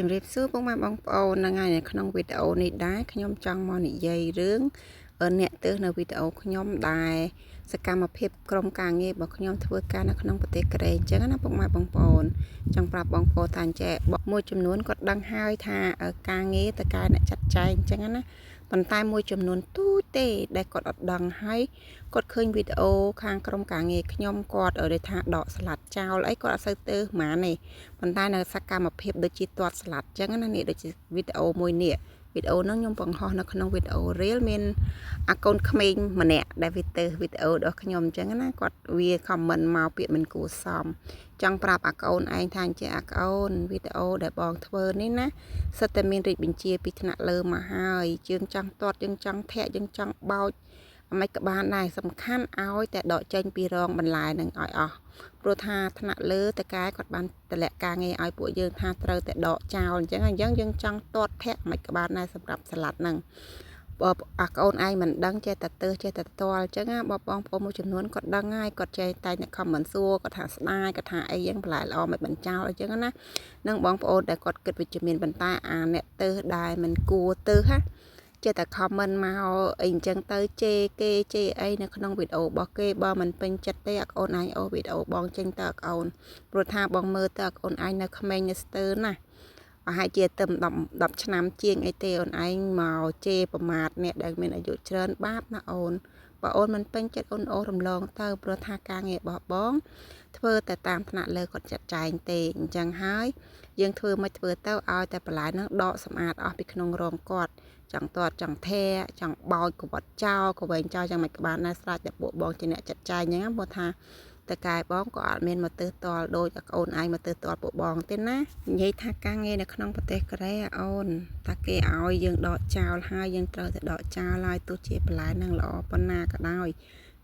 ជំរាបសួរពុកម៉ែបងប្អូនថ្ងៃនេះក្នុងវីដេអូនេះដែរខ្ញុំចង់មកនិយាយរឿងអ្នកទើសនៅវីដេអូខ្ញុំដែរសកម្មភាពក្រុមការងាររបស់ខ្ញុំធ្វើការនៅក្នុងប្រទេសកូរ៉េអញ្ចឹងណាពុកម៉ែបងប្អូនចង់ប្រាប់បងប្អូនថាអញ្ចឹងមួយចំនួនគាត់ដឹងហើយថាការងារតើកែអ្នកចាត់ចែងអញ្ចឹងណាប៉ុន្តែមួយចំនួនទូចទេដែលគាត់អត់ដឹងហើយគាត់ឃើញវីដេអូខាងក្រុមការងារខ្ញុំគាត់ឲ្យថាដកស្លាត់ចោលអីគាត់អត់សូវទៅហ្មងទេប៉ុន្តែនៅសកម្មភាពដូចជាទាត់ស្លាត់អញ្ចឹងណានេះដូចជាវីដេអូមួយនេះវីដេអូហ្នឹងខ្ញុំបង្ហោះនៅក្នុងវីដេអូ Reel មានអាកូនក្មេងម្នាក់ដែលវីដេអូរបស់ខ្ញុំអញ្ចឹងណាគាត់វា comment មកពាក្យមិនគួរសមចង់ប្រាប់អាកូនឯងថាអញ្ចឹងអាកូនវីដេអូដែលបងធ្វើនេះណាសិតតែមានរិទ្ធបញ្ជាពីថ្នាក់លើមកហើយយើងចង់ទាត់យើងចង់ធាក់យើងចង់បោចមិនក៏បានដែរសំខាន់ឲ្យតែដកចេញពីរងបន្លែនឹងឲ្យអស់ព្រោះថាថ្នាក់លើតកែគាត់បានតម្លាក់ការងារឲ្យពួកយើងថាត្រូវតែដកចោលអញ្ចឹងយើងចង់ទាត់ធាក់មិនក៏បានដែរសម្រាប់សាឡាត់ហ្នឹងបើអាកូនឯងមិនដឹងចេះតែទើសចេះតែទាល់អញ្ចឹងណាបងប្អូនមួយចំនួនគាត់ដឹងហើយគាត់ចេះតែអ្នកខមមិនសួរគាត់ថាស្ដាយគាត់ថាអីយ៉ាងបន្លែល្អមិនបញ្ចោលអញ្ចឹងណានឹងបងប្អូនដែលគាត់គិតវិជ្ជមានប៉ុន្តែអាអ្នកទើសដែលមិនគួរទើសណាចេះតែ comment មកអីអញ្ចឹងទៅជេរគេជេរអីនៅក្នុងវីដេអូរបស់គេបើមិនពេញចិត្តទេអាកូនឯងអូវីដេអូបងចេញទៅអាកូនព្រោះថាបងមើលទៅអាកូនឯងនៅក្មេងនៅស្ទើរណាប្រហែលជាទៅ10ឆ្នាំជាងអីទេអូនឯងមកជេរប្រមាថអ្នកដែលមានអាយុច្រើនបាបណាអូនបើអូនមិនពេញចិត្តអូនរំលងទៅព្រោះថាការងាររបស់បងធ្វើតែតាមថ្នាក់លើគាត់ចាត់ចែងទេអញ្ចឹងហើយយើងធ្វើមិនធ្វើទៅឲ្យតែបន្លែហ្នឹងដកសម្អាតអស់ពីក្នុងរោងគាត់ចង់ទាត់ចង់ធាចង់បោចក្បត់ចោលក៏វែងចោលយ៉ាងមិនក្បានដែរស្រេចតែពួកបងជាអ្នកចាត់ចែងអញ្ចឹងព្រោះថាតកែបងក៏អត់មានមកទើសទាល់ដូចអាកូនឯងមកទើសទាល់ពួកបងទេណានិយាយថាការងារនៅក្នុងប្រទេសកូរ៉េអូនតាគេឲ្យយើងដកចោលហើយយើងត្រូវតែដកចោលហើយទោះជាបន្លែនឹងល្អប៉ុណ្ណាក៏ដោយ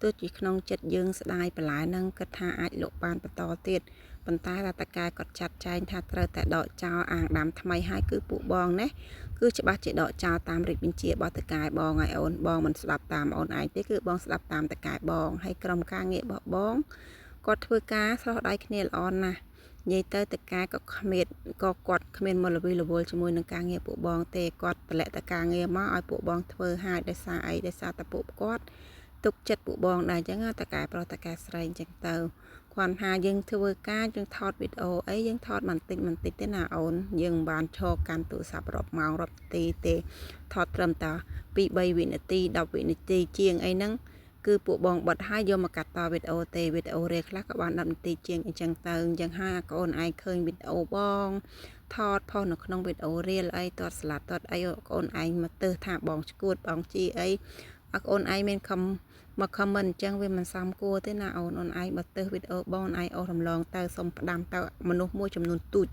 ទោះជាក្នុងចិត្តយើងស្ដាយបន្លែនឹងគិតថាអាចលក់បានបន្តទៀតប៉ុន្តែតកែគាត់ចាត់ចែងថាត្រូវតែដកចោលអាងដាំថ្មីហើយគឺពួកបងណាគឺច្បាស់ជាដកចោលតាមរិទ្ធបញ្ជារបស់តកែបងហើយអូនបងមិនស្ដាប់តាមអូនឯងទេគឺបងស្ដាប់តាមតកែបងហើយក្រុមការងាររបស់បងគាត់ធ្វើការស្រោះដៃគ្នាល្អណាស់និយាយទៅតកែក៏គ្មានក៏គាត់គ្មានមលវិលវល់ជាមួយនឹងការងារពួកបងទេគាត់តម្លាក់តការងារមកឲ្យពួកបងធ្វើហើយដោយសារអីដោយសារតែពួកគាត់ទុកចិត្តពួកបងដែរអញ្ចឹងតកែប្រុសតកែស្រីអញ្ចឹងទៅគាត់ថាយើងធ្វើការយើងថតវីដេអូអីយើងថតបន្តិចទេណាអូនយើងមិនបានឈរកាន់ទូរស័ព្ទរាប់ម៉ោងរាប់នាទីទេថតត្រឹមតែ2-3វិនាទី10វិនាទីជាងអីហ្នឹងគឺពួកបងបិទហើយយកមកកាត់តវីដេអូទេវីដេអូរេខ្លះក៏បាន10នាទីជាងអញ្ចឹងទៅអញ្ចឹងហើយអាកូនឯងឃើញវីដេអូបងថតផុសនៅក្នុងវីដេអូរៀលអីទាត់ស្លាត់ទាត់អីកូនឯងមកទើសថាបងឈួតបងជីអីអាកូនឯងមានមក comment អញ្ចឹងវាមិនសមគួរទេណាអូនឯងបើទើសវីដេអូបងឯងអូរំលងទៅសុំផ្ដាំទៅមនុស្សមួយចំនួនទូច